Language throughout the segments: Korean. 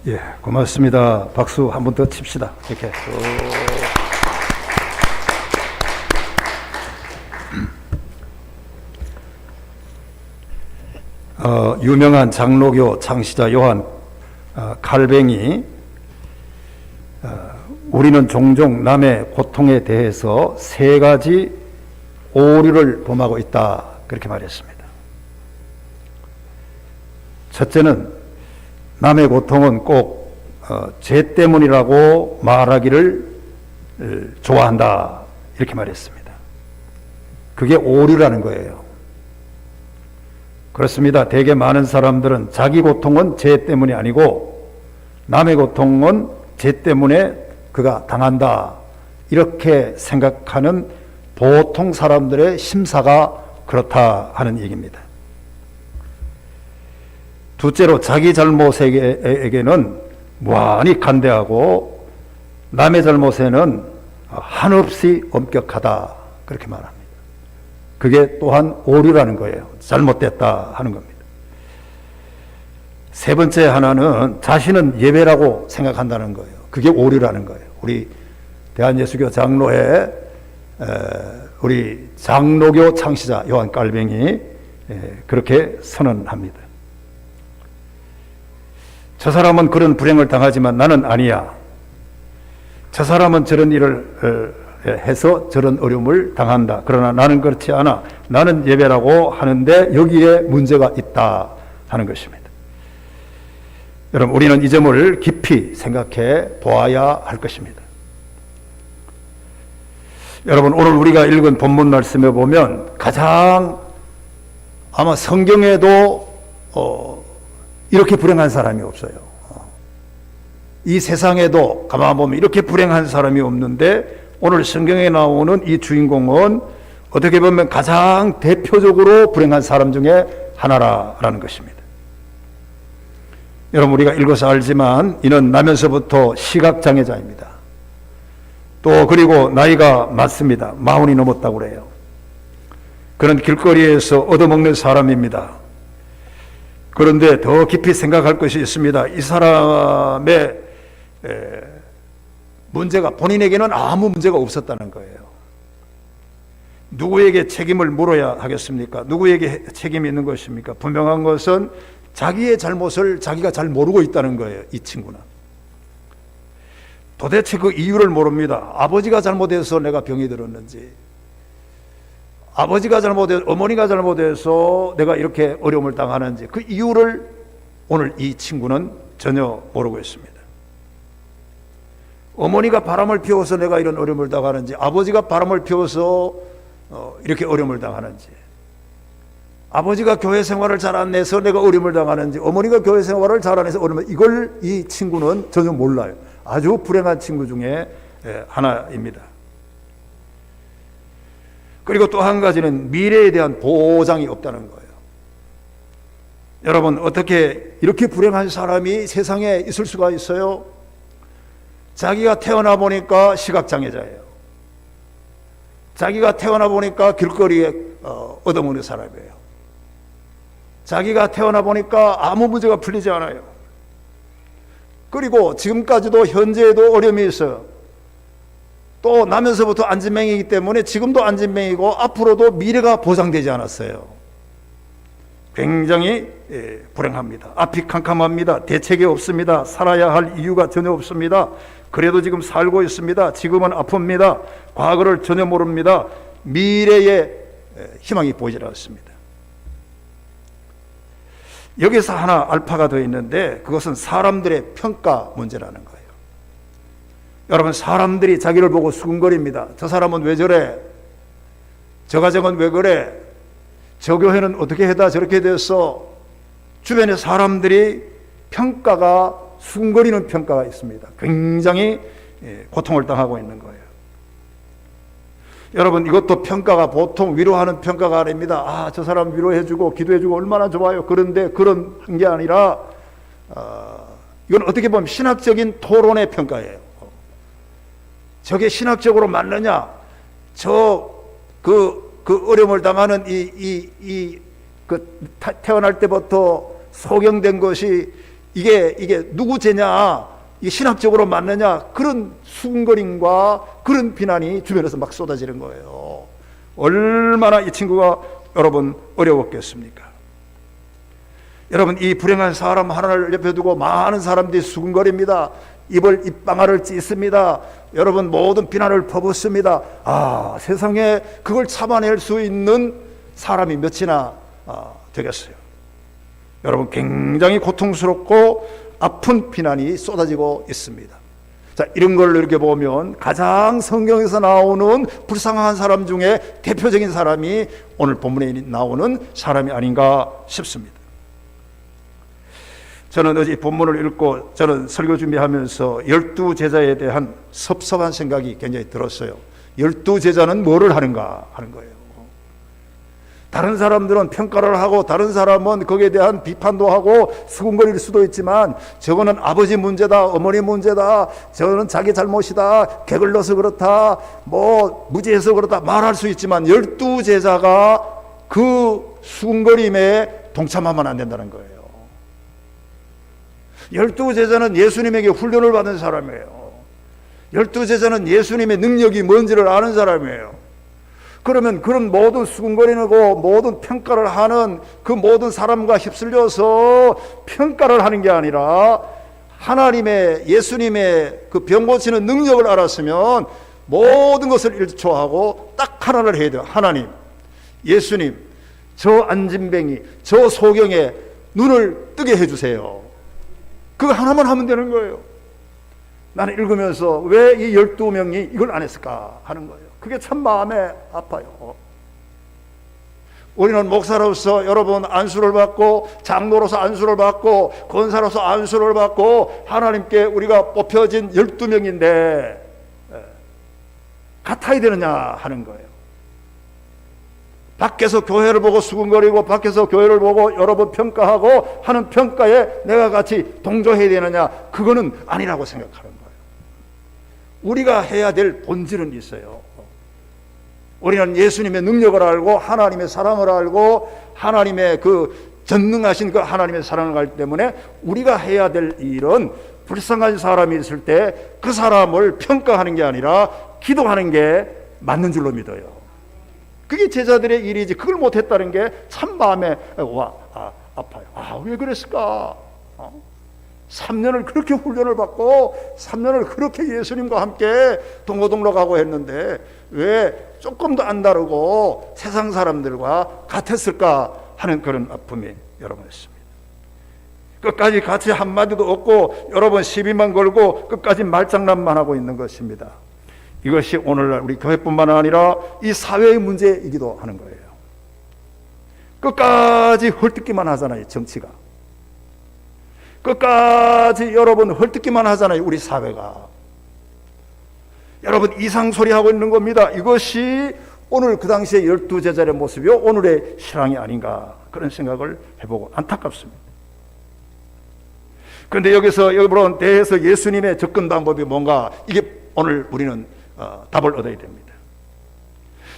예, 고맙습니다. 박수 한 번 더 칩시다. 이렇게. 유명한 장로교 창시자 요한 칼뱅이 우리는 종종 남의 고통에 대해서 세 가지 오류를 범하고 있다, 그렇게 말했습니다. 첫째는 남의 고통은 꼭 죄 때문이라고 말하기를 좋아한다, 이렇게 말했습니다. 그게 오류라는 거예요. 그렇습니다. 되게 많은 사람들은 자기 고통은 죄 때문이 아니고 남의 고통은 죄 때문에 그가 당한다, 이렇게 생각하는 보통 사람들의 심사가 그렇다 하는 얘기입니다. 둘째로 자기 잘못에게는 무한히 간대하고 남의 잘못에는 한없이 엄격하다, 그렇게 말합니다. 그게 또한 오류라는 거예요. 잘못됐다 하는 겁니다. 세 번째 하나는 자신은 예배라고 생각한다는 거예요. 그게 오류라는 거예요. 우리 대한예수교 장로회 우리 장로교 창시자 요한 칼뱅이 그렇게 선언합니다. 저 사람은 그런 불행을 당하지만 나는 아니야. 저 사람은 저런 일을 해서 저런 어려움을 당한다. 그러나 나는 그렇지 않아. 나는 예배라고 하는데 여기에 문제가 있다 하는 것입니다. 여러분, 우리는 이 점을 깊이 생각해 보아야 할 것입니다. 여러분, 오늘 우리가 읽은 본문 말씀에 보면 가장 아마 성경에도 이렇게 불행한 사람이 없어요. 이 세상에도 가만 보면 이렇게 불행한 사람이 없는데 오늘 성경에 나오는 이 주인공은 어떻게 보면 가장 대표적으로 불행한 사람 중에 하나라는 것입니다. 여러분, 우리가 읽어서 알지만 이는 나면서부터 시각장애자입니다. 또 그리고 나이가 많습니다. 40이 넘었다고 그래요. 그는 길거리에서 얻어먹는 사람입니다. 그런데 더 깊이 생각할 것이 있습니다. 이 사람의 문제가 본인에게는 아무 문제가 없었다는 거예요. 누구에게 책임을 물어야 하겠습니까? 누구에게 책임이 있는 것입니까? 분명한 것은 자기의 잘못을 자기가 잘 모르고 있다는 거예요. 이 친구는 도대체 그 이유를 모릅니다. 아버지가 잘못해서 내가 병이 들었는지, 아버지가 잘못해서, 어머니가 잘못해서 내가 이렇게 어려움을 당하는지 그 이유를 오늘 이 친구는 전혀 모르고 있습니다. 어머니가 바람을 피워서 내가 이런 어려움을 당하는지, 아버지가 바람을 피워서 이렇게 어려움을 당하는지, 아버지가 교회 생활을 잘 안 해서 내가 어려움을 당하는지, 어머니가 교회 생활을 잘 안 해서 어려움을, 이걸 이 친구는 전혀 몰라요. 아주 불행한 친구 중에 하나입니다. 그리고 또 한 가지는 미래에 대한 보장이 없다는 거예요. 여러분, 어떻게 이렇게 불행한 사람이 세상에 있을 수가 있어요? 자기가 태어나 보니까 시각장애자예요. 자기가 태어나 보니까 길거리에 얻어먹는 사람이에요. 자기가 태어나 보니까 아무 문제가 풀리지 않아요. 그리고 지금까지도 현재에도 어려움이 있어요. 또 나면서부터 안진뱅이기 때문에 지금도 안진뱅이고 앞으로도 미래가 보장되지 않았어요. 굉장히 불행합니다. 앞이 캄캄합니다. 대책이 없습니다. 살아야 할 이유가 전혀 없습니다. 그래도 지금 살고 있습니다. 지금은 아픕니다. 과거를 전혀 모릅니다. 미래에 희망이 보이지 않습니다. 여기서 하나 알파가 더 있는데 그것은 사람들의 평가 문제라는 거예요. 여러분, 사람들이 자기를 보고 수근거립니다. 저 사람은 왜 저래? 저 가정은 왜 그래? 저 교회는 어떻게 해다 저렇게 됐어? 주변의 사람들이 평가가, 수근거리는 평가가 있습니다. 굉장히 고통을 당하고 있는 거예요. 여러분, 이것도 평가가 보통 위로하는 평가가 아닙니다. 아, 저 사람 위로해주고 기도해주고 얼마나 좋아요. 그런데 그런 게 아니라 이건 어떻게 보면 신학적인 토론의 평가예요. 저게 신학적으로 맞느냐? 그 어려움을 당하는 태어날 때부터 소경된 것이 이게 누구 죄냐, 이게 신학적으로 맞느냐, 그런 수군거림과 그런 비난이 주변에서 막 쏟아지는 거예요. 얼마나 이 친구가 여러분 어려웠겠습니까? 여러분, 이 불행한 사람 하나를 옆에 두고 많은 사람들이 수군거립니다. 입방아를 찢습니다. 여러분, 모든 비난을 퍼붓습니다. 세상에 그걸 참아낼 수 있는 사람이 몇이나 되겠어요. 여러분, 굉장히 고통스럽고 아픈 비난이 쏟아지고 있습니다. 자, 이런 걸 이렇게 보면 가장 성경에서 나오는 불쌍한 사람 중에 대표적인 사람이 오늘 본문에 나오는 사람이 아닌가 싶습니다. 저는 어제 본문을 읽고 저는 설교 준비하면서 12제자에 대한 섭섭한 생각이 굉장히 들었어요. 12제자는 뭐를 하는가 하는 거예요. 다른 사람들은 평가를 하고 다른 사람은 거기에 대한 비판도 하고 수군거릴 수도 있지만 저거는 아버지 문제다, 어머니 문제다, 저거는 자기 잘못이다, 게을러서 그렇다, 뭐 무지해서 그렇다 말할 수 있지만 12제자가 그 수군거림에 동참하면 안 된다는 거예요. 12제자는 예수님에게 훈련을 받은 사람이에요. 12제자는 예수님의 능력이 뭔지를 아는 사람이에요. 그러면 그런 모든 수군거리고 모든 평가를 하는 그 모든 사람과 휩쓸려서 평가를 하는 게 아니라 하나님의, 예수님의 그 병 고치는 능력을 알았으면 모든 것을 일초하고 딱 하나를 해야 돼요. 하나님, 예수님, 저 안진뱅이, 저 소경의 눈을 뜨게 해주세요. 그거 하나만 하면 되는 거예요. 나는 읽으면서 왜 이 12명이 이걸 안 했을까 하는 거예요. 그게 참 마음에 아파요. 우리는 목사로서 여러분 안수를 받고 장로로서 안수를 받고 권사로서 안수를 받고 하나님께 우리가 뽑혀진 12명인데 같아야 되느냐 하는 거예요. 밖에서 교회를 보고 수군거리고 밖에서 교회를 보고 여러 번 평가하고 하는 평가에 내가 같이 동조해야 되느냐, 그거는 아니라고 생각하는 거예요. 우리가 해야 될 본질은 있어요. 우리는 예수님의 능력을 알고 하나님의 사랑을 알고 하나님의 그 전능하신 그 하나님의 사랑을 알기 때문에 우리가 해야 될 일은 불쌍한 사람이 있을 때 그 사람을 평가하는 게 아니라 기도하는 게 맞는 줄로 믿어요. 그게 제자들의 일이지 그걸 못했다는 게 참 마음에 아파요. 왜 그랬을까? 3년을 그렇게 훈련을 받고 3년을 그렇게 예수님과 함께 동고동락 하고 했는데 왜 조금도 안 다르고 세상 사람들과 같았을까 하는 그런 아픔이 여러분 있습니다. 끝까지 같이 한마디도 없고 여러 번 시비만 걸고 끝까지 말장난만 하고 있는 것입니다. 이것이 오늘날 우리 교회뿐만 아니라 이 사회의 문제이기도 하는 거예요. 끝까지 헐뜯기만 하잖아요. 정치가. 끝까지 여러분 헐뜯기만 하잖아요. 우리 사회가. 여러분 이상소리 하고 있는 겁니다. 이것이 오늘 그 당시에 12제자의 모습이요 오늘의 신앙이 아닌가 그런 생각을 해보고 안타깝습니다. 그런데 여기서 여러분 대해서 예수님의 접근 방법이 뭔가, 이게 오늘 우리는 답을 얻어야 됩니다.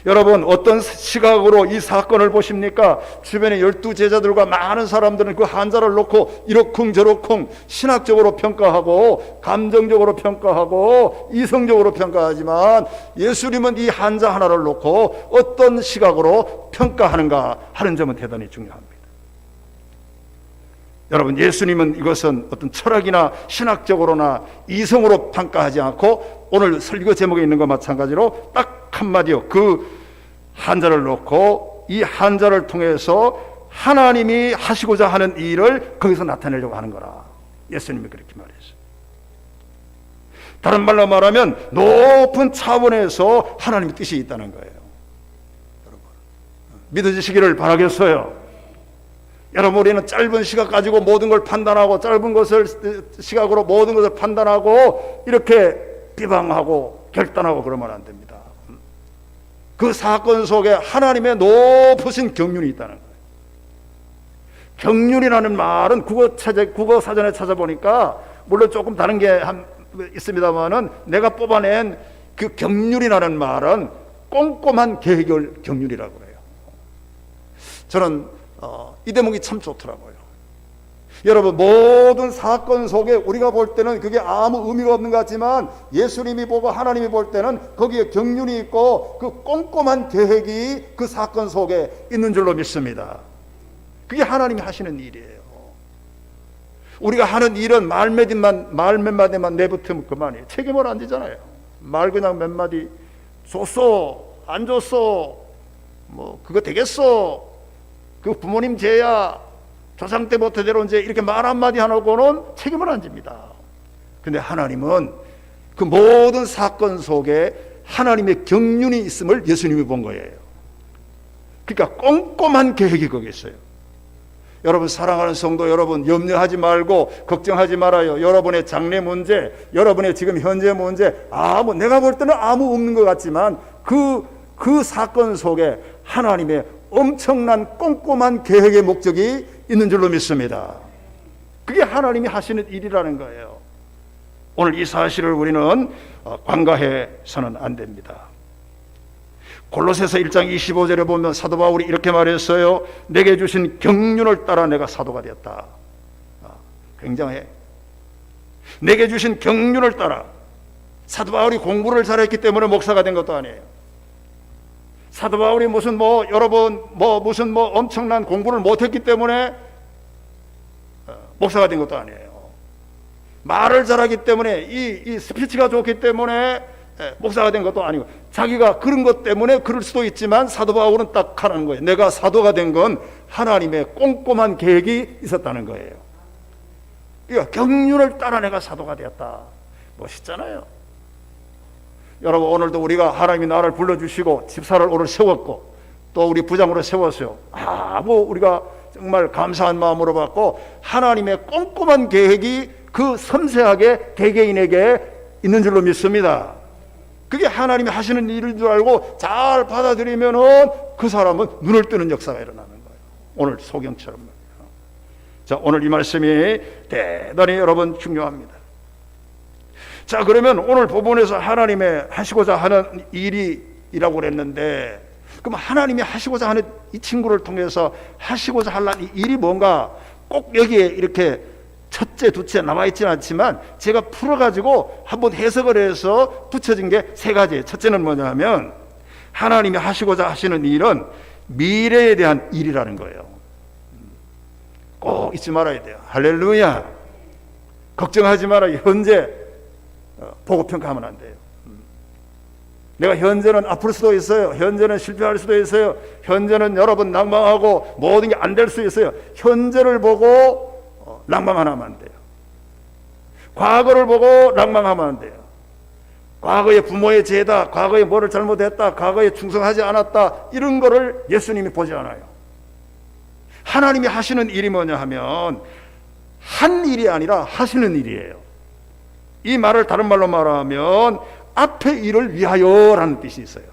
여러분 어떤 시각으로 이 사건을 보십니까? 주변에 12제자들과 많은 사람들은 그 환자를 놓고 이러쿵저러쿵 신학적으로 평가하고 감정적으로 평가하고 이성적으로 평가하지만 예수님은 이 환자 하나를 놓고 어떤 시각으로 평가하는가 하는 점은 대단히 중요합니다. 여러분 예수님은 이것은 어떤 철학이나 신학적으로나 이성으로 평가하지 않고 오늘 설교 제목에 있는 것과 마찬가지로 딱 한마디요. 그 환자를 놓고 이 환자를 통해서 하나님이 하시고자 하는 일을 거기서 나타내려고 하는 거라. 예수님이 그렇게 말했어요. 다른 말로 말하면 높은 차원에서 하나님의 뜻이 있다는 거예요. 여러분 믿어지시기를 바라겠어요. 여러분 우리는 짧은 시각 가지고 모든 걸 판단하고 짧은 것을 시각으로 모든 것을 판단하고 이렇게 비방하고 결단하고 그러면 안 됩니다. 그 사건 속에 하나님의 높으신 경륜이 있다는 거예요. 경륜이라는 말은 국어 사전에 찾아보니까 물론 조금 다른 게 있습니다만은 내가 뽑아낸 그 경륜이라는 말은 꼼꼼한 계획을 경륜이라고 해요. 저는 이 대목이 참 좋더라고요. 여러분, 모든 사건 속에 우리가 볼 때는 그게 아무 의미가 없는 것 같지만 예수님이 보고 하나님이 볼 때는 거기에 경륜이 있고 그 꼼꼼한 계획이 그 사건 속에 있는 줄로 믿습니다. 그게 하나님이 하시는 일이에요. 우리가 하는 일은 말 몇 마디만 내뱉으면 그만이에요. 책임을 안 지잖아요. 말 그냥 몇 마디 줬어 안 줬어 뭐 그거 되겠어 그 부모님 죄야 조상 때부터 내려온 죄 이렇게 말 한마디 하고는 책임을 안 집니다. 근데 하나님은 그 모든 사건 속에 하나님의 경륜이 있음을 예수님이 본 거예요. 그러니까 꼼꼼한 계획이 거기 있어요. 여러분, 사랑하는 성도 여러분, 염려하지 말고 걱정하지 말아요. 여러분의 장래 문제, 여러분의 지금 현재 문제, 내가 볼 때는 아무 없는 것 같지만 그 사건 속에 하나님의 엄청난 꼼꼼한 계획의 목적이 있는 줄로 믿습니다. 그게 하나님이 하시는 일이라는 거예요. 오늘 이 사실을 우리는 관가해서는 안 됩니다. 골로새서 1장 25절에 보면 사도 바울이 이렇게 말했어요. 내게 주신 경륜을 따라 내가 사도가 되었다. 굉장해. 내게 주신 경륜을 따라. 사도 바울이 공부를 잘했기 때문에 목사가 된 것도 아니에요. 사도 바울이 무슨 엄청난 공부를 못했기 때문에 목사가 된 것도 아니에요. 말을 잘하기 때문에 이 스피치가 좋기 때문에 목사가 된 것도 아니고, 자기가 그런 것 때문에 그럴 수도 있지만 사도 바울은 딱 하는 거예요. 내가 사도가 된 건 하나님의 꼼꼼한 계획이 있었다는 거예요. 그러니까 경륜을 따라 내가 사도가 되었다. 멋있잖아요. 여러분, 오늘도 우리가 하나님이 나를 불러주시고 집사를 오늘 세웠고 또 우리 부장으로 세웠어요. 우리가 정말 감사한 마음으로 받고 하나님의 꼼꼼한 계획이 그 섬세하게 개개인에게 있는 줄로 믿습니다. 그게 하나님이 하시는 일인 줄 알고 잘 받아들이면은 그 사람은 눈을 뜨는 역사가 일어나는 거예요. 오늘 소경처럼 말이에요. 자, 오늘 이 말씀이 대단히 여러분 중요합니다. 자, 그러면 오늘 본문에서 하나님의 하시고자 하는 일이라고 그랬는데, 그럼 하나님이 하시고자 하는 이 친구를 통해서 하시고자 하는 이 일이 뭔가 꼭 여기에 이렇게 첫째, 둘째 나와 있지는 않지만 제가 풀어가지고 한번 해석을 해서 붙여진 게 세 가지예요. 첫째는 뭐냐면 하나님이 하시고자 하시는 일은 미래에 대한 일이라는 거예요. 꼭 잊지 말아야 돼요. 할렐루야. 걱정하지 말아요. 현재 보고 평가하면 안 돼요. 내가 현재는 아플 수도 있어요. 현재는 실패할 수도 있어요. 현재는 여러분 낭망하고 모든 게 안 될 수 있어요. 현재를 보고 낭망하면 안 돼요. 과거를 보고 낭망하면 안 돼요. 과거에 부모의 죄다, 과거에 뭐를 잘못했다, 과거에 충성하지 않았다, 이런 거를 예수님이 보지 않아요. 하나님이 하시는 일이 뭐냐 하면 한 일이 아니라 하시는 일이에요. 이 말을 다른 말로 말하면 앞의 일을 위하여라는 뜻이 있어요.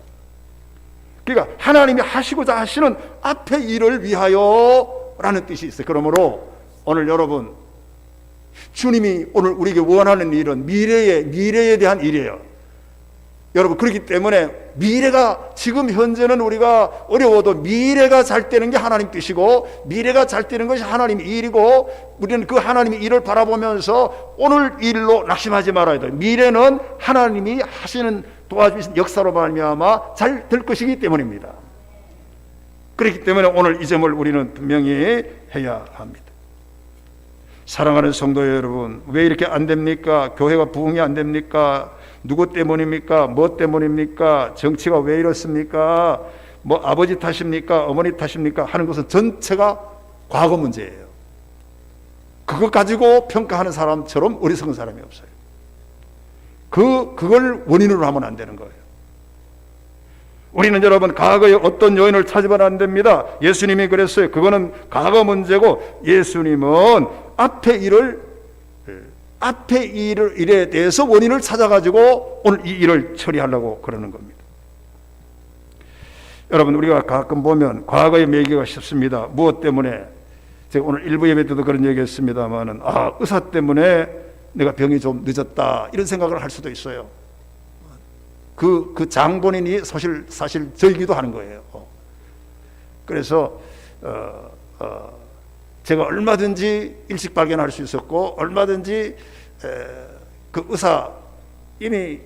그러니까 하나님이 하시고자 하시는 앞의 일을 위하여라는 뜻이 있어요. 그러므로 오늘 여러분, 주님이 오늘 우리에게 원하는 일은 미래에 대한 일이에요. 여러분, 그렇기 때문에 미래가, 지금 현재는 우리가 어려워도 미래가 잘 되는 게 하나님 뜻이고 미래가 잘 되는 것이 하나님 일이고, 우리는 그 하나님의 일을 바라보면서 오늘 일로 낙심하지 말아야 돼요. 미래는 하나님이 하시는 도와주신 역사로 말미암아 잘 될 것이기 때문입니다. 그렇기 때문에 오늘 이 점을 우리는 분명히 해야 합니다. 사랑하는 성도 여러분, 왜 이렇게 안 됩니까? 교회가 부흥이 안 됩니까? 누구 때문입니까? 뭐 때문입니까? 정치가 왜 이렇습니까? 뭐 아버지 탓입니까? 어머니 탓입니까? 하는 것은 전체가 과거 문제예요. 그것 가지고 평가하는 사람처럼 어리석은 사람이 없어요. 그걸 원인으로 하면 안 되는 거예요. 우리는 여러분, 과거에 어떤 요인을 찾으면 안 됩니다. 예수님이 그랬어요. 그거는 과거 문제고, 예수님은 앞의 일에 대해서 원인을 찾아가지고 오늘 이 일을 처리하려고 그러는 겁니다. 여러분, 우리가 가끔 보면 과거에 매기가 쉽습니다. 무엇 때문에? 제가 오늘 일부 예배 때도 그런 얘기 했습니다만은, 의사 때문에 내가 병이 좀 늦었다, 이런 생각을 할 수도 있어요. 그 장본인이 사실 저이기도 하는 거예요. 그래서 제가 얼마든지 일찍 발견할 수 있었고, 얼마든지 그 의사, 이미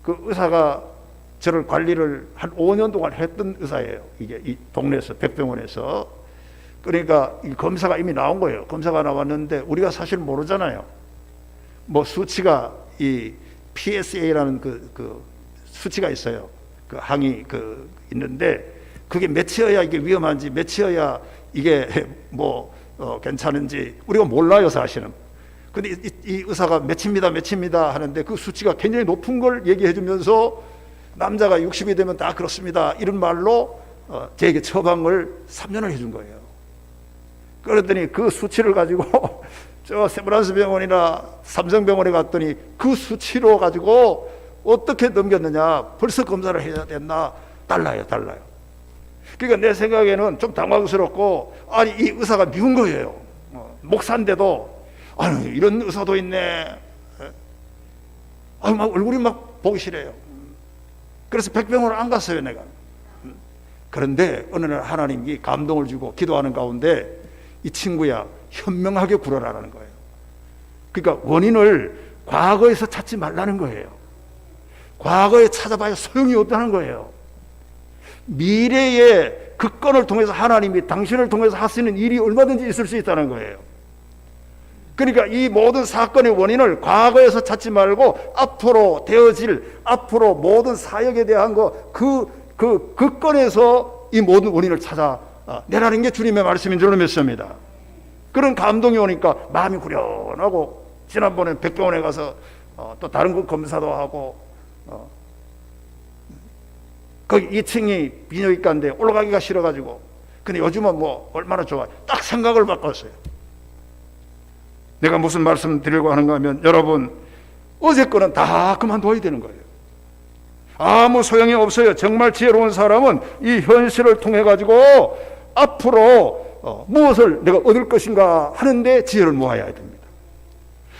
그 의사가 저를 관리를 한 5년 동안 했던 의사예요. 이게 이 동네에서, 백병원에서. 그러니까 이 검사가 이미 나온 거예요. 검사가 나왔는데 우리가 사실 모르잖아요. 뭐 수치가 이 PSA라는 그 수치가 있어요. 그 항이 있는데 그게 몇이어야 이게 위험한지, 몇이어야 이게 뭐 괜찮은지 우리가 몰라요, 사실은. 근데 이 의사가 몇입니다 하는데 그 수치가 굉장히 높은 걸 얘기해 주면서 남자가 60이 되면 다 그렇습니다, 이런 말로 저에게 처방을 3년을 해준 거예요. 그랬더니 그 수치를 가지고 저 세브란스 병원이나 삼성병원에 갔더니 그 수치로 가지고 어떻게 넘겼느냐, 벌써 검사를 해야 됐나, 달라요. 그러니까 내 생각에는 좀 당황스럽고, 아니 이 의사가 미운 거예요. 목사인데도 아니 이런 의사도 있네. 막 얼굴이 막 보기 싫어요. 그래서 백병원을 안 갔어요, 내가. 그런데 어느 날 하나님이 감동을 주고 기도하는 가운데 이 친구야, 현명하게 굴어라라는 거예요. 그러니까 원인을 과거에서 찾지 말라는 거예요. 과거에 찾아봐야 소용이 없다는 거예요. 미래의 그 건을 통해서 하나님이 당신을 통해서 하시는 일이 얼마든지 있을 수 있다는 거예요. 그러니까 이 모든 사건의 원인을 과거에서 찾지 말고 앞으로 되어질, 앞으로 모든 사역에 대한 그 건에서 이 모든 원인을 찾아내라는 게 주님의 말씀인 줄로 믿습니다. 그런 감동이 오니까 마음이 후련하고, 지난번에 백병원에 가서 또 다른 거 검사도 하고, 거기 2층이 비뇨기과인데 올라가기가 싫어가지고, 근데 요즘은 뭐 얼마나 좋아요. 딱 생각을 바꿨어요. 내가 무슨 말씀 드리려고 하는가 하면, 여러분 어제 거는 다 그만둬야 되는 거예요. 아무 소용이 없어요. 정말 지혜로운 사람은 이 현실을 통해 가지고 앞으로 무엇을 내가 얻을 것인가 하는데 지혜를 모아야 됩니다.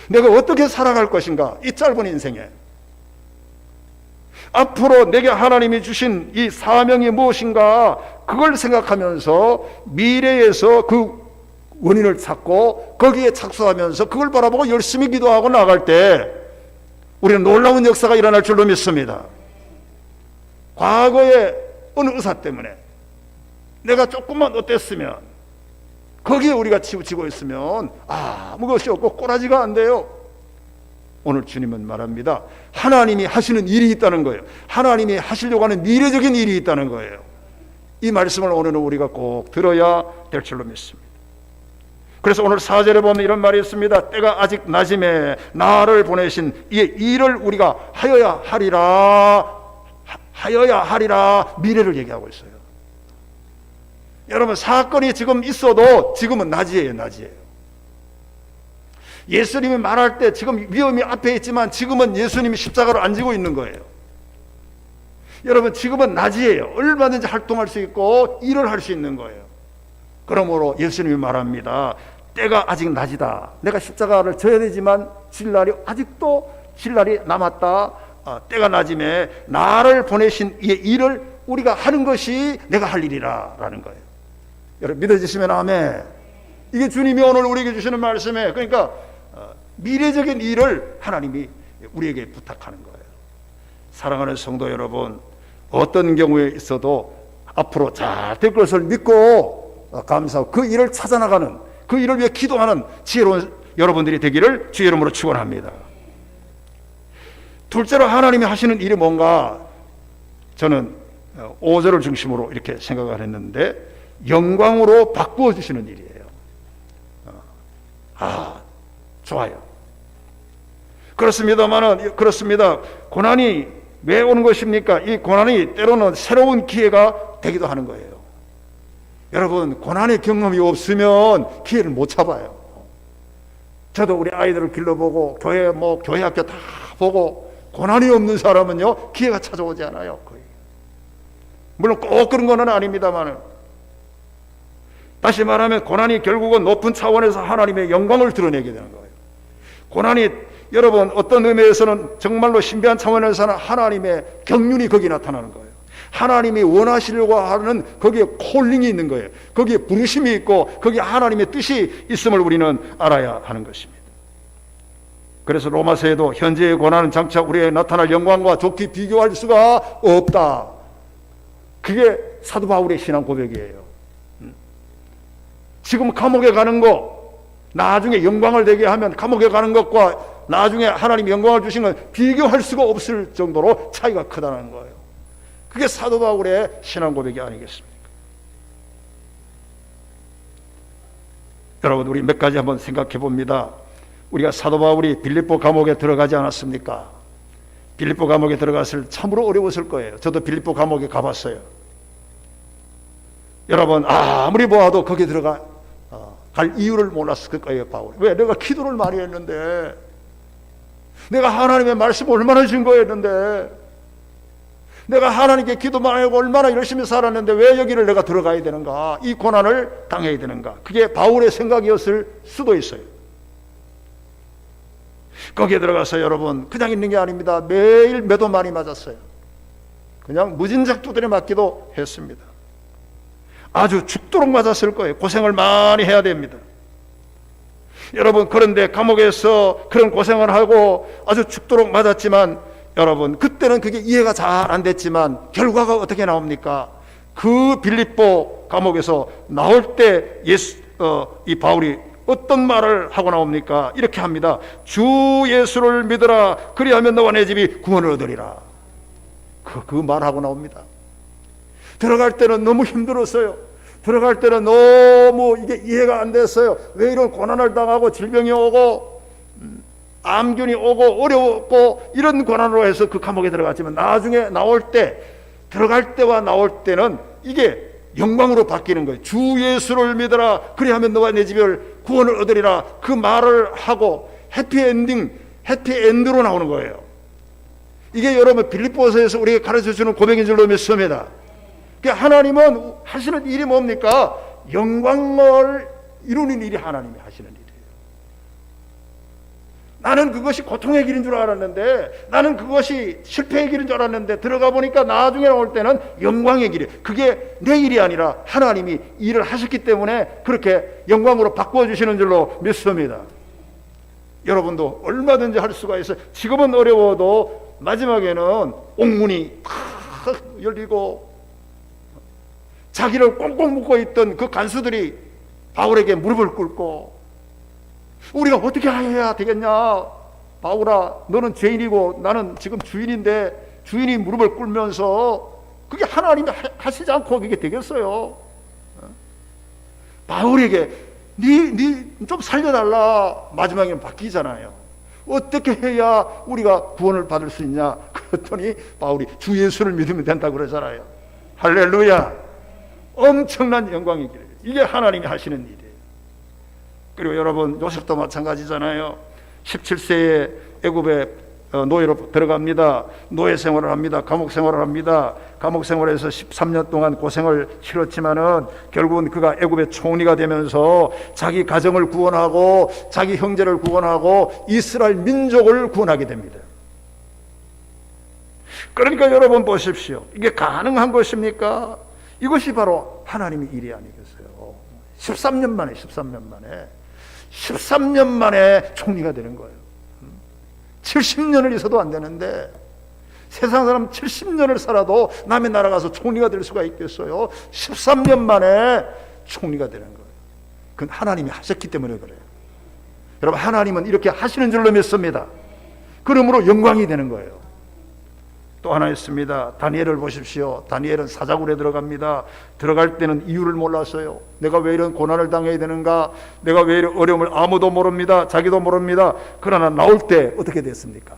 내가 어떻게 살아갈 것인가, 이 짧은 인생에 앞으로 내게 하나님이 주신 이 사명이 무엇인가, 그걸 생각하면서 미래에서 그 원인을 찾고 거기에 착수하면서 그걸 바라보고 열심히 기도하고 나갈 때 우리는 놀라운 역사가 일어날 줄로 믿습니다. 과거에 어느 의사 때문에 내가 조금만 어땠으면, 거기에 우리가 치우치고 있으면 아무것이 없고 꼬라지가 안 돼요. 오늘 주님은 말합니다. 하나님이 하시는 일이 있다는 거예요. 하나님이 하시려고 하는 미래적인 일이 있다는 거예요. 이 말씀을 오늘은 우리가 꼭 들어야 될 줄로 믿습니다. 그래서 오늘 4절에 보면 이런 말이 있습니다. 때가 아직 낮음에 나를 보내신 이 일을 우리가 하여야 하리라 미래를 얘기하고 있어요. 여러분, 사건이 지금 있어도 지금은 낮이에요. 예수님이 말할 때 지금 위험이 앞에 있지만 지금은 예수님이 십자가로 안 지고 있는 거예요. 여러분, 지금은 낮이에요. 얼마든지 활동할 수 있고 일을 할 수 있는 거예요. 그러므로 예수님이 말합니다. 때가 아직 낮이다. 내가 십자가를 져야 되지만 아직도 질 날이 남았다. 때가 낮음에 나를 보내신 이 일을 우리가 하는 것이 내가 할 일이라 라는 거예요. 여러분, 믿어지시면 아멘. 이게 주님이 오늘 우리에게 주시는 말씀이에요. 그러니까 미래적인 일을 하나님이 우리에게 부탁하는 거예요. 사랑하는 성도 여러분, 어떤 경우에 있어도 앞으로 잘 될 것을 믿고 감사하고 그 일을 찾아나가는, 그 일을 위해 기도하는 지혜로운 여러분들이 되기를 주의 이름으로 축원합니다. 둘째로 하나님이 하시는 일이 뭔가, 저는 5절을 중심으로 이렇게 생각을 했는데, 영광으로 바꾸어 주시는 일이에요. 좋아요. 그렇습니다. 고난이 왜 오는 것입니까? 이 고난이 때로는 새로운 기회가 되기도 하는 거예요. 여러분, 고난의 경험이 없으면 기회를 못 잡아요. 저도 우리 아이들을 길러보고 교회 학교 다 보고, 고난이 없는 사람은요 기회가 찾아오지 않아요. 거의. 물론 꼭 그런 건 아닙니다만, 다시 말하면 고난이 결국은 높은 차원에서 하나님의 영광을 드러내게 되는 거예요. 고난이 여러분 어떤 의미에서는 정말로 신비한 차원에서는 하나님의 경륜이 거기 나타나는 거예요. 하나님이 원하시려고 하는 거기에 콜링이 있는 거예요. 거기에 부르심이 있고 거기에 하나님의 뜻이 있음을 우리는 알아야 하는 것입니다. 그래서 로마서에도 현재의 고난은 장차 우리에게 나타날 영광과 좋게 비교할 수가 없다. 그게 사도 바울의 신앙 고백이에요. 지금 감옥에 가는 거, 나중에 영광을 되게 하면 감옥에 가는 것과 나중에 하나님 영광을 주신 건 비교할 수가 없을 정도로 차이가 크다는 거예요. 그게 사도 바울의 신앙 고백이 아니겠습니까? 여러분, 우리 몇 가지 한번 생각해 봅니다. 우리가 사도 바울이 빌립보 감옥에 들어가지 않았습니까? 빌립보 감옥에 들어갔을 참으로 어려웠을 거예요. 저도 빌립보 감옥에 가봤어요. 여러분, 아무리 보아도 거기 들어갈 이유를 몰랐을 거예요, 바울이. 왜? 내가 기도를 많이 했는데, 내가 하나님의 말씀 얼마나 증거했는데, 내가 하나님께 기도 많이 하고 얼마나 열심히 살았는데 왜 여기를 내가 들어가야 되는가? 이 고난을 당해야 되는가? 그게 바울의 생각이었을 수도 있어요. 거기에 들어가서 여러분 그냥 있는 게 아닙니다. 매일 매도 많이 맞았어요. 그냥 무진작 두드려 맞기도 했습니다. 아주 죽도록 맞았을 거예요. 고생을 많이 해야 됩니다. 여러분, 그런데 감옥에서 그런 고생을 하고 아주 죽도록 맞았지만, 여러분, 그때는 그게 이해가 잘 안 됐지만 결과가 어떻게 나옵니까? 그 빌립보 감옥에서 나올 때 이 바울이 어떤 말을 하고 나옵니까? 이렇게 합니다. 주 예수를 믿으라. 그리하면 너와 내 집이 구원을 얻으리라. 그 말하고 나옵니다. 들어갈 때는 너무 힘들었어요. 들어갈 때는 너무 이게 이해가 안 됐어요. 왜 이런 고난을 당하고 질병이 오고 암균이 오고 어려웠고 이런 고난으로 해서 그 감옥에 들어갔지만, 나중에 나올 때, 들어갈 때와 나올 때는 이게 영광으로 바뀌는 거예요. 주 예수를 믿어라. 그리하면 너와 내 집을 구원을 얻으리라. 그 말을 하고 해피엔드로 나오는 거예요. 이게 여러분 빌립보서에서 우리에게 가르쳐주는 고백인 줄로 믿습니다. 그러니까 하나님은 하시는 일이 뭡니까? 영광을 이루는 일이 하나님이 하시는 일이에요. 나는 그것이 고통의 길인 줄 알았는데, 나는 그것이 실패의 길인 줄 알았는데, 들어가 보니까 나중에 나올 때는 영광의 길이에요. 그게 내 일이 아니라 하나님이 일을 하셨기 때문에 그렇게 영광으로 바꾸어 주시는 줄로 믿습니다. 여러분도 얼마든지 할 수가 있어요. 지금은 어려워도 마지막에는 옥문이 탁 열리고, 자기를 꽁꽁 묶고 있던 그 간수들이 바울에게 무릎을 꿇고, 우리가 어떻게 해야 되겠냐? 바울아, 너는 죄인이고 나는 지금 주인인데, 주인이 무릎을 꿇으면서 그게 하나님이 하시지 않고 그게 되겠어요? 바울에게 네 좀 살려달라. 마지막에는 바뀌잖아요. 어떻게 해야 우리가 구원을 받을 수 있냐? 그랬더니 바울이 주 예수를 믿으면 된다고 그러잖아요. 할렐루야. 엄청난 영광의 길이에요. 이게 하나님이 하시는 일이에요. 그리고 여러분, 요셉도 마찬가지잖아요. 17세에 애굽에 노예로 들어갑니다. 노예 생활을 합니다. 감옥 생활을 합니다. 감옥 생활에서 13년 동안 고생을 치렀지만은 결국은 그가 애굽의 총리가 되면서 자기 가정을 구원하고 자기 형제를 구원하고 이스라엘 민족을 구원하게 됩니다. 그러니까 여러분 보십시오. 이게 가능한 것입니까? 이것이 바로 하나님의 일이 아니겠어요. 13년 만에 총리가 되는 거예요. 70년을 있어도 안 되는데, 세상 사람 70년을 살아도 남의 나라 가서 총리가 될 수가 있겠어요? 13년 만에 총리가 되는 거예요. 그건 하나님이 하셨기 때문에 그래요. 여러분, 하나님은 이렇게 하시는 줄로 믿습니다. 그러므로 영광이 되는 거예요. 또 하나 있습니다. 다니엘을 보십시오. 다니엘은 사자굴에 들어갑니다. 들어갈 때는 이유를 몰랐어요. 내가 왜 이런 고난을 당해야 되는가? 내가 왜 이런 어려움을, 아무도 모릅니다. 자기도 모릅니다. 그러나 나올 때 어떻게 됐습니까?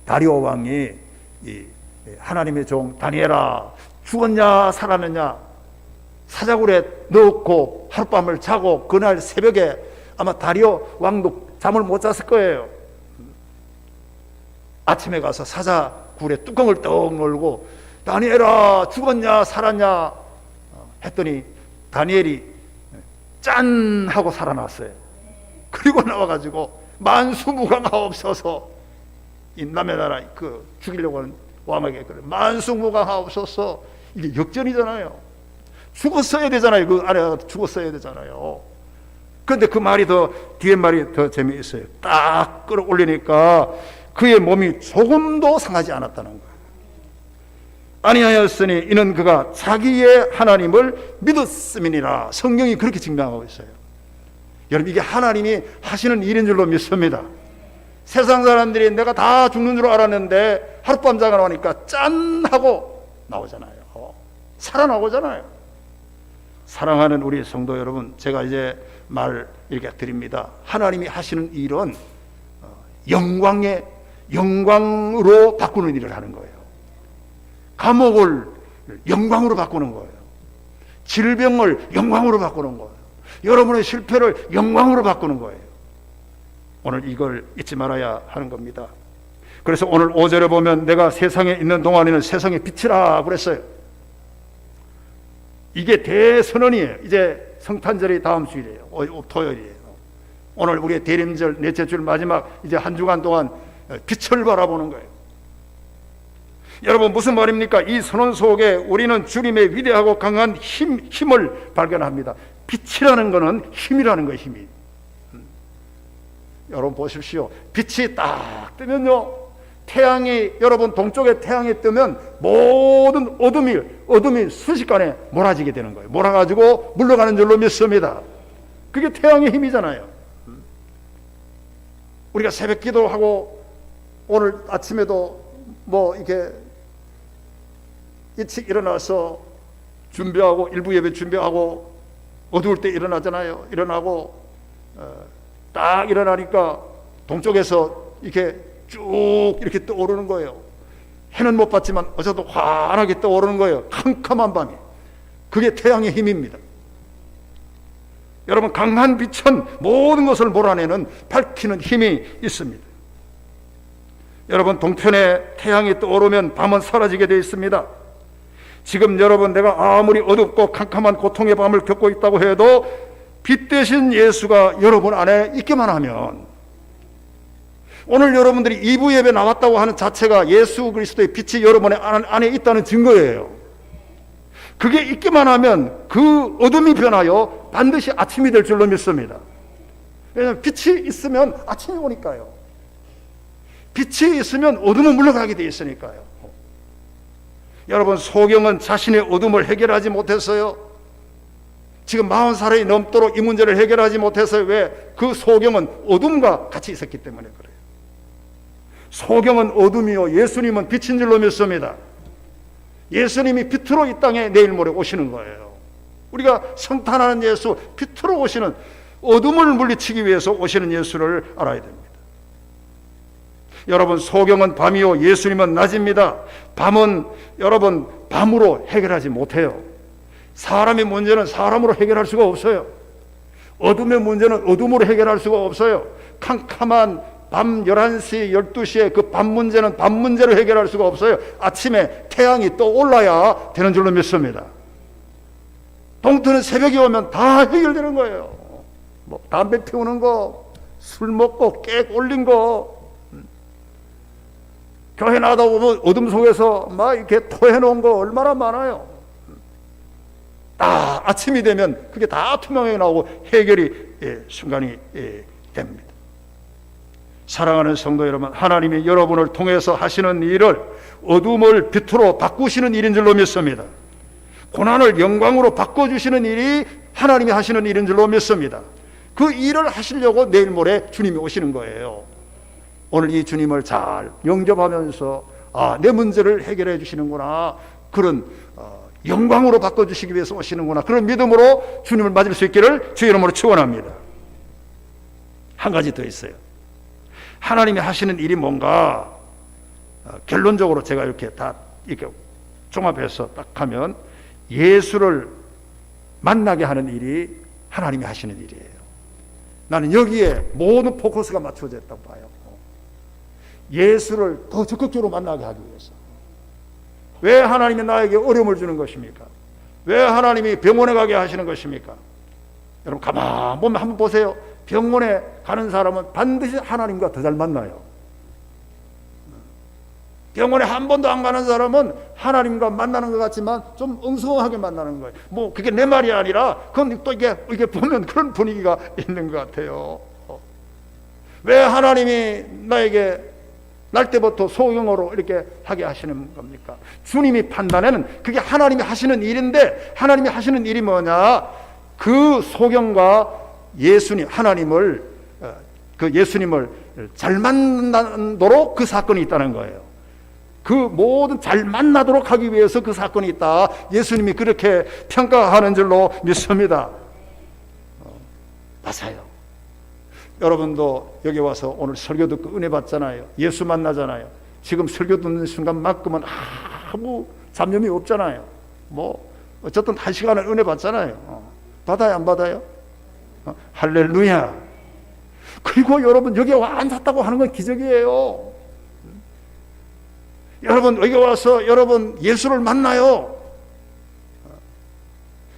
다리오 왕이 하나님의 종 다니엘아, 죽었냐 살았느냐? 사자굴에 넣고 하룻밤을 자고 그날 새벽에 아마 다리오 왕도 잠을 못 잤을 거예요. 아침에 가서 사자굴에 뚜껑을 떡 열고 다니엘아, 죽었냐 살았냐 했더니 다니엘이 짠 하고 살아났어요. 그리고 나와가지고 만수무강하옵소서, 이 남의 나라 그 죽이려고 하는 왕에게 그래. 만수무강하옵소서. 이게 역전이잖아요. 죽었어야 되잖아요. 그 아내가 죽었어야 되잖아요. 그런데 그 말이 뒤에 말이 더 재미있어요. 딱 끌어올리니까 그의 몸이 조금도 상하지 않았다는 거예요. 아니하였으니 이는 그가 자기의 하나님을 믿었음이니라. 성경이 그렇게 증명하고 있어요. 여러분, 이게 하나님이 하시는 일인 줄로 믿습니다. 세상 사람들이 내가 다 죽는 줄 알았는데 하룻밤 자고 나니까 짠 하고 나오잖아요. 살아나오잖아요. 사랑하는 우리 성도 여러분, 제가 이제 말 이렇게 드립니다. 하나님이 하시는 일은 영광으로 바꾸는 일을 하는 거예요. 감옥을 영광으로 바꾸는 거예요. 질병을 영광으로 바꾸는 거예요. 여러분의 실패를 영광으로 바꾸는 거예요. 오늘 이걸 잊지 말아야 하는 겁니다. 그래서 오늘 5절에 보면 내가 세상에 있는 동안에는 세상의 빛이라 그랬어요. 이게 대선언이에요. 이제 성탄절이 다음 주일이에요. 토요일이에요. 오늘 우리의 대림절 넷째 줄 마지막 이제 한 주간 동안 빛을 바라보는 거예요. 여러분, 무슨 말입니까? 이 선언 속에 우리는 주님의 위대하고 강한 힘을 발견합니다. 빛이라는 것은 힘이라는 거예요. 힘이. 여러분 보십시오. 빛이 딱 뜨면요, 태양이, 여러분 동쪽에 태양이 뜨면 모든 어둠이 순식간에 몰아지게 되는 거예요. 몰아가지고 물러가는 줄로 믿습니다. 그게 태양의 힘이잖아요. 우리가 새벽 기도하고 오늘 아침에도 이렇게 일찍 일어나서 준비하고 일부 예배 준비하고 어두울 때 일어나잖아요. 일어나고 딱 일어나니까 동쪽에서 이렇게 쭉 이렇게 떠오르는 거예요. 해는 못 봤지만 어제도 환하게 떠오르는 거예요. 캄캄한 밤에. 그게 태양의 힘입니다. 여러분, 강한 빛은 모든 것을 몰아내는 밝히는 힘이 있습니다. 여러분, 동편에 태양이 떠오르면 밤은 사라지게 되어 있습니다. 지금 여러분, 내가 아무리 어둡고 캄캄한 고통의 밤을 겪고 있다고 해도 빛 대신 예수가 여러분 안에 있기만 하면, 오늘 여러분들이 2부 예배 나왔다고 하는 자체가 예수 그리스도의 빛이 여러분의 안에 있다는 증거예요. 그게 있기만 하면 그 어둠이 변하여 반드시 아침이 될 줄로 믿습니다. 왜냐하면 빛이 있으면 아침이 오니까요. 빛이 있으면 어둠은 물러가게 돼 있으니까요. 여러분, 소경은 자신의 어둠을 해결하지 못했어요. 지금 40살이 넘도록 이 문제를 해결하지 못했어요. 왜? 그 소경은 어둠과 같이 있었기 때문에 그래요. 소경은 어둠이요, 예수님은 빛인 줄로 믿습니다. 예수님이 빛으로 이 땅에 내일 모레 오시는 거예요. 우리가 성탄하는 예수, 빛으로 오시는, 어둠을 물리치기 위해서 오시는 예수를 알아야 됩니다. 여러분, 소경은 밤이요, 예수님은 낮입니다. 밤은 여러분 밤으로 해결하지 못해요. 사람의 문제는 사람으로 해결할 수가 없어요. 어둠의 문제는 어둠으로 해결할 수가 없어요. 캄캄한 밤 11시, 12시에 그 밤 문제는 밤 문제로 해결할 수가 없어요. 아침에 태양이 떠올라야 되는 줄로 믿습니다. 동트는 새벽이 오면 다 해결되는 거예요. 담배 피우는 거, 술 먹고 깨 올린 거, 교회 나가다 보면 어둠 속에서 막 이렇게 토해놓은 거 얼마나 많아요. 아침이 되면 그게 다 투명하게 나오고 해결이 순간이 됩니다. 사랑하는 성도 여러분, 하나님이 여러분을 통해서 하시는 일을 어둠을 빛으로 바꾸시는 일인 줄로 믿습니다. 고난을 영광으로 바꿔주시는 일이 하나님이 하시는 일인 줄로 믿습니다. 그 일을 하시려고 내일 모레 주님이 오시는 거예요. 오늘 이 주님을 잘 영접하면서 내 문제를 해결해 주시는구나, 그런 영광으로 바꿔주시기 위해서 오시는구나, 그런 믿음으로 주님을 맞을 수 있기를 주의 이름으로 축원합니다. 한 가지 더 있어요. 하나님이 하시는 일이 뭔가, 결론적으로 제가 이렇게 다 이렇게 종합해서 딱 하면 예수를 만나게 하는 일이 하나님이 하시는 일이에요. 나는 여기에 모든 포커스가 맞춰져 있다고 봐요. 예수를 더 적극적으로 만나게 하기 위해서. 왜 하나님이 나에게 어려움을 주는 것입니까? 왜 하나님이 병원에 가게 하시는 것입니까? 여러분, 가만 보면 한번 보세요. 병원에 가는 사람은 반드시 하나님과 더 잘 만나요. 병원에 한 번도 안 가는 사람은 하나님과 만나는 것 같지만 좀 엉성하게 만나는 거예요. 뭐 그게 내 말이 아니라 그건 또 이게 보면 그런 분위기가 있는 것 같아요. 왜 하나님이 나에게 날 때부터 소경으로 이렇게 하게 하시는 겁니까? 주님이 판단에는 그게 하나님이 하시는 일인데, 하나님이 하시는 일이 뭐냐? 그 소경과 예수님, 그 예수님을 잘 만나도록 그 사건이 있다는 거예요. 그 모든 잘 만나도록 하기 위해서 그 사건이 있다. 예수님이 그렇게 평가하는 줄로 믿습니다. 맞아요. 여러분도 여기 와서 오늘 설교 듣고 은혜 받잖아요. 예수 만나잖아요. 지금 설교 듣는 순간만큼은 아무 잡념이 없잖아요. 뭐 어쨌든 한 시간을 은혜 받잖아요. 받아요, 안 받아요? 할렐루야. 그리고 여러분 여기 와 앉았다고 하는 건 기적이에요. 여러분 여기 와서 여러분 예수를 만나요.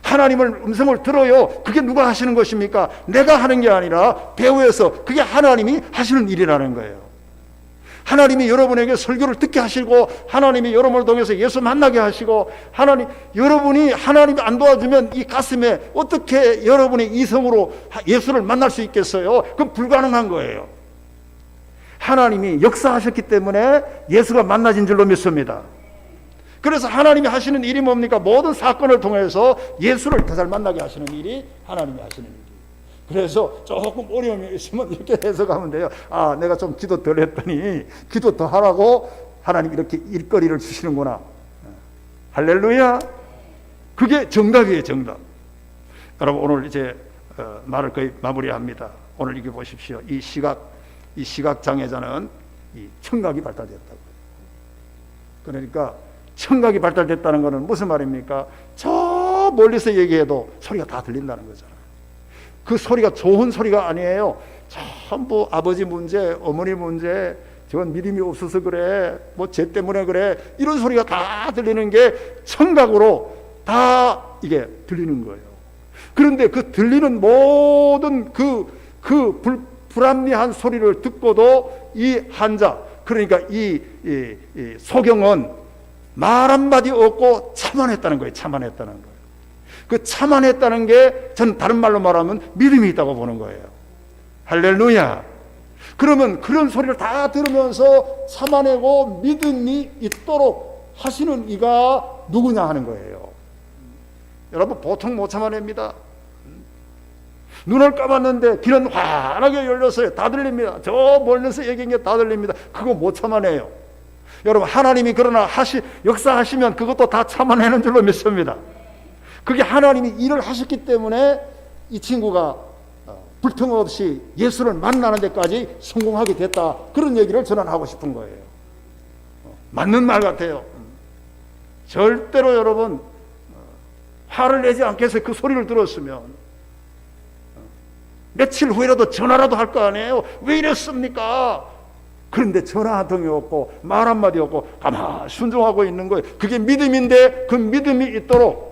하나님을 음성을 들어요. 그게 누가 하시는 것입니까? 내가 하는 게 아니라 배후에서 그게 하나님이 하시는 일이라는 거예요. 하나님이 여러분에게 설교를 듣게 하시고, 하나님이 여러분을 통해서 예수 만나게 하시고, 여러분이 하나님이 안 도와주면 이 가슴에 어떻게 여러분의 이성으로 예수를 만날 수 있겠어요? 그건 불가능한 거예요. 하나님이 역사하셨기 때문에 예수가 만나진 줄로 믿습니다. 그래서 하나님이 하시는 일이 뭡니까? 모든 사건을 통해서 예수를 더 잘 만나게 하시는 일이 하나님이 하시는 일이에요. 그래서 조금 어려움이 있으면 이렇게 해석하면 돼요. 아, 내가 좀 기도 덜 했더니 기도 더 하라고 하나님 이렇게 일거리를 주시는구나. 할렐루야. 그게 정답이에요, 정답. 여러분 오늘 이제 말을 거의 마무리합니다. 오늘 이게 보십시오. 이 시각 장애자는 이 청각이 발달됐다고. 그러니까 청각이 발달됐다는 것은 무슨 말입니까? 저 멀리서 얘기해도 소리가 다 들린다는 거잖아요. 그 소리가 좋은 소리가 아니에요. 전부 아버지 문제, 어머니 문제, 저건 믿음이 없어서 그래, 뭐 죄 때문에 그래, 이런 소리가 다 들리는 게 청각으로 다 이게 들리는 거예요. 그런데 그 들리는 모든 그 불합리한 소리를 듣고도 이 환자, 그러니까 이 소경은 말 한마디 없고 참아냈다는 거예요. 참아냈다는 거예요. 그 참아냈다는 게 저는 다른 말로 말하면 믿음이 있다고 보는 거예요. 할렐루야. 그러면 그런 소리를 다 들으면서 참아내고 믿음이 있도록 하시는 이가 누구냐 하는 거예요. 여러분 보통 못 참아냅니다. 눈을 감았는데 길은 환하게 열렸어요. 다 들립니다. 저 멀리서 얘기한 게 다 들립니다. 그거 못 참아내요. 여러분 하나님이 그러나 역사하시면 그것도 다 참아내는 줄로 믿습니다. 그게 하나님이 일을 하셨기 때문에 이 친구가 불평 없이 예수를 만나는 데까지 성공하게 됐다. 그런 얘기를 저는 하고 싶은 거예요. 맞는 말 같아요. 절대로 여러분 화를 내지 않겠어요. 그 소리를 들었으면 며칠 후에라도 전화라도 할 거 아니에요. 왜 이랬습니까? 그런데 전화 한 통이 없고 말 한마디 없고 가만히 순종하고 있는 거예요. 그게 믿음인데 그 믿음이 있도록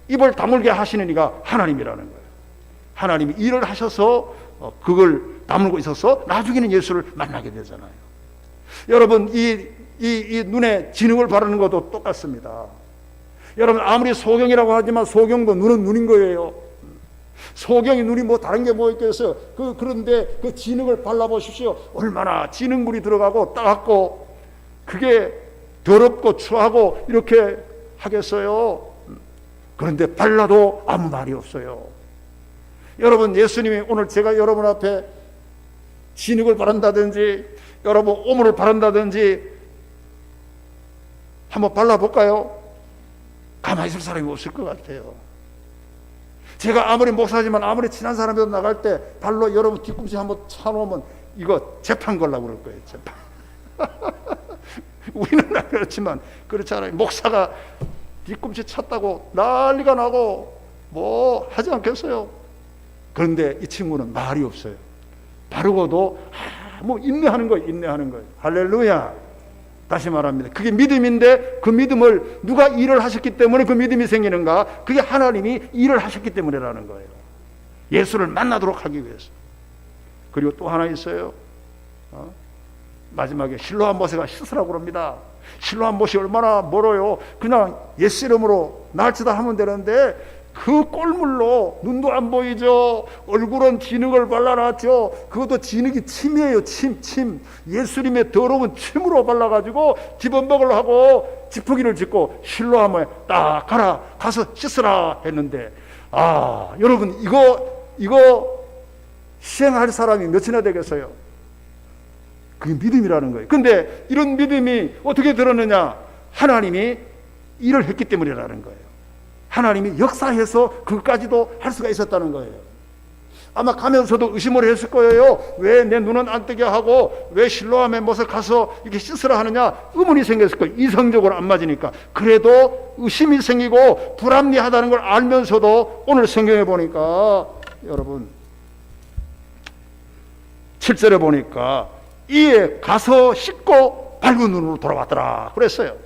입을 다물게 하시는 이가 하나님이라는 거예요. 하나님이 일을 하셔서 그걸 다물고 있어서 나중에는 예수를 만나게 되잖아요. 여러분 이 눈에 진흙을 바르는 것도 똑같습니다. 여러분 아무리 소경이라고 하지만 소경도 눈은 눈인 거예요. 소경이 눈이 뭐 다른 게 뭐 있겠어요. 그런데 그 진흙을 발라보십시오. 얼마나 진흙물이 들어가고 따갑고 그게 더럽고 추하고 이렇게 하겠어요. 그런데 발라도 아무 말이 없어요. 여러분 예수님이 오늘 제가 여러분 앞에 진흙을 바른다든지 여러분 오물을 바른다든지 한번 발라볼까요? 가만히 있을 사람이 없을 것 같아요. 제가 아무리 목사지만 아무리 친한 사람이라도 나갈 때 발로 여러분 뒤꿈치 한번 차놓으면 이거 재판 걸라고 그럴 거예요. 재판. 우리는 그렇지만 그렇지 않아요. 목사가 뒤꿈치 찼다고 난리가 나고 뭐 하지 않겠어요. 그런데 이 친구는 말이 없어요. 바르고도 뭐 인내하는 거예요. 할렐루야. 다시 말합니다. 그게 믿음인데 그 믿음을 누가 일을 하셨기 때문에 그 믿음이 생기는가? 그게 하나님이 일을 하셨기 때문이라는 거예요. 예수를 만나도록 하기 위해서. 그리고 또 하나 있어요. 마지막에 실로암 못에가 씻으라고 그럽니다. 실로암 못이 얼마나 멀어요. 그냥 예수 이름으로 날치다 하면 되는데 그 꼴물로 눈도 안 보이죠. 얼굴은 진흙을 발라놨죠. 그것도 진흙이 침이에요. 침. 예수님의 더러운 침으로 발라가지고 기범벅을 하고 지푸기를 짚고 실로암에 딱 가서 씻으라 했는데, 여러분 이거 시행할 사람이 몇이나 되겠어요? 그게 믿음이라는 거예요. 근데 이런 믿음이 어떻게 들었느냐? 하나님이 일을 했기 때문이라는 거예요. 하나님이 역사해서 그것까지도 할 수가 있었다는 거예요. 아마 가면서도 의심을 했을 거예요. 왜 내 눈은 안 뜨게 하고 왜 실로암의 못에 가서 이렇게 씻으라 하느냐? 의문이 생겼을 거예요. 이성적으로 안 맞으니까. 그래도 의심이 생기고 불합리하다는 걸 알면서도 오늘 성경에 보니까 여러분 7절에 보니까 이에 가서 씻고 밝은 눈으로 돌아왔더라 그랬어요.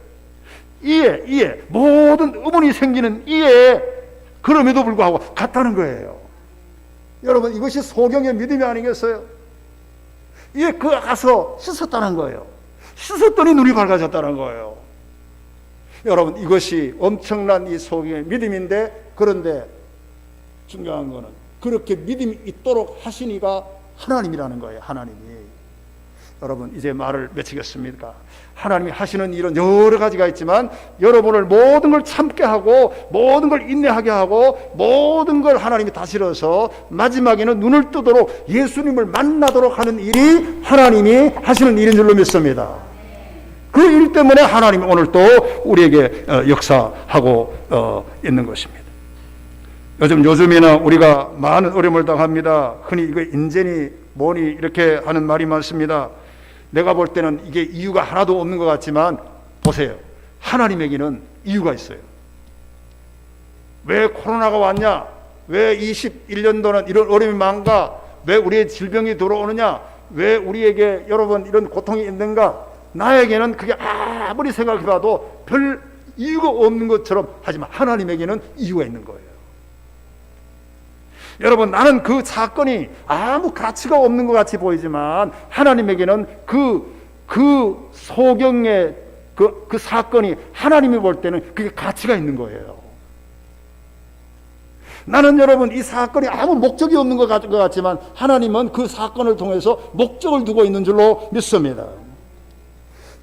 이에 모든 의문이 생기는 이에 그럼에도 불구하고 갔다는 거예요. 여러분 이것이 소경의 믿음이 아니겠어요? 이에 그 가서 씻었다는 거예요. 씻었더니 눈이 밝아졌다는 거예요. 여러분 이것이 엄청난 이 소경의 믿음인데, 그런데 중요한 거는 그렇게 믿음이 있도록 하신 이가 하나님이라는 거예요. 하나님이. 여러분 이제 말을 맺히겠습니까? 하나님이 하시는 일은 여러 가지가 있지만 여러분을 모든 걸 참게 하고 모든 걸 인내하게 하고 모든 걸 하나님이 다스려서 마지막에는 눈을 뜨도록 예수님을 만나도록 하는 일이 하나님이 하시는 일인 줄로 믿습니다. 그 일 때문에 하나님이 오늘 또 우리에게 역사하고 있는 것입니다. 요즘이나 우리가 많은 어려움을 당합니다. 흔히 이거 인제니 뭐니 이렇게 하는 말이 많습니다. 내가 볼 때는 이게 이유가 하나도 없는 것 같지만 보세요. 하나님에게는 이유가 있어요. 왜 코로나가 왔냐? 왜 21년도는 이런 어려움이 많은가? 왜 우리의 질병이 들어오느냐? 왜 우리에게 여러분 이런 고통이 있는가? 나에게는 그게 아무리 생각해봐도 별 이유가 없는 것처럼, 하지만 하나님에게는 이유가 있는 거예요. 여러분 나는 그 사건이 아무 가치가 없는 것 같이 보이지만 하나님에게는 그 소경의 그 사건이 하나님이 볼 때는 그게 가치가 있는 거예요. 나는 여러분 이 사건이 아무 목적이 없는 것 같지만 하나님은 그 사건을 통해서 목적을 두고 있는 줄로 믿습니다.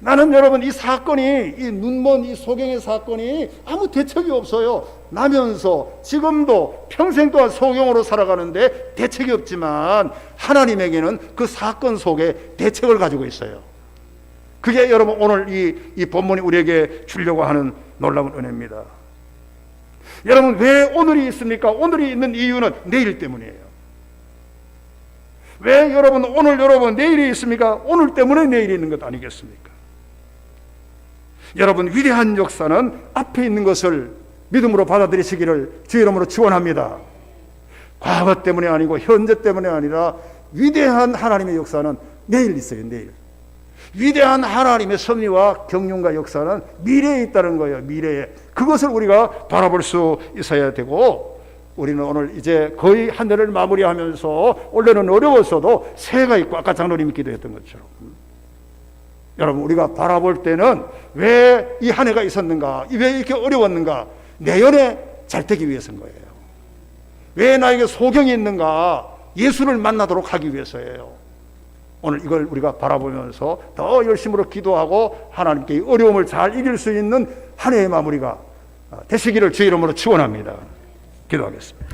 나는 여러분 이 사건이, 이 눈먼 이 소경의 사건이 아무 대책이 없어요. 나면서 지금도 평생 동안 소경으로 살아가는데 대책이 없지만 하나님에게는 그 사건 속에 대책을 가지고 있어요. 그게 여러분 오늘 이 본문이 우리에게 주려고 하는 놀라운 은혜입니다. 여러분 왜 오늘이 있습니까? 오늘이 있는 이유는 내일 때문이에요. 왜 여러분 내일이 있습니까? 오늘 때문에 내일이 있는 것 아니겠습니까? 여러분 위대한 역사는 앞에 있는 것을 믿음으로 받아들이시기를 주의 이름으로 축원합니다. 과거 때문에 아니고 현재 때문에 아니라 위대한 하나님의 역사는 내일 있어요. 내일. 위대한 하나님의 섭리와 경륜과 역사는 미래에 있다는 거예요. 미래에. 그것을 우리가 바라볼 수 있어야 되고, 우리는 오늘 이제 거의 한 해를 마무리하면서 원래는 어려웠어도 새해가 있고 아까 장로님이 기도했던 것처럼 여러분 우리가 바라볼 때는 왜 이 한 해가 있었는가, 왜 이렇게 어려웠는가, 내년에 잘 되기 위해서인 거예요. 왜 나에게 소경이 있는가, 예수를 만나도록 하기 위해서예요. 오늘 이걸 우리가 바라보면서 더 열심으로 기도하고 하나님께 이 어려움을 잘 이길 수 있는 한 해의 마무리가 되시기를 주의 이름으로 축원합니다. 기도하겠습니다.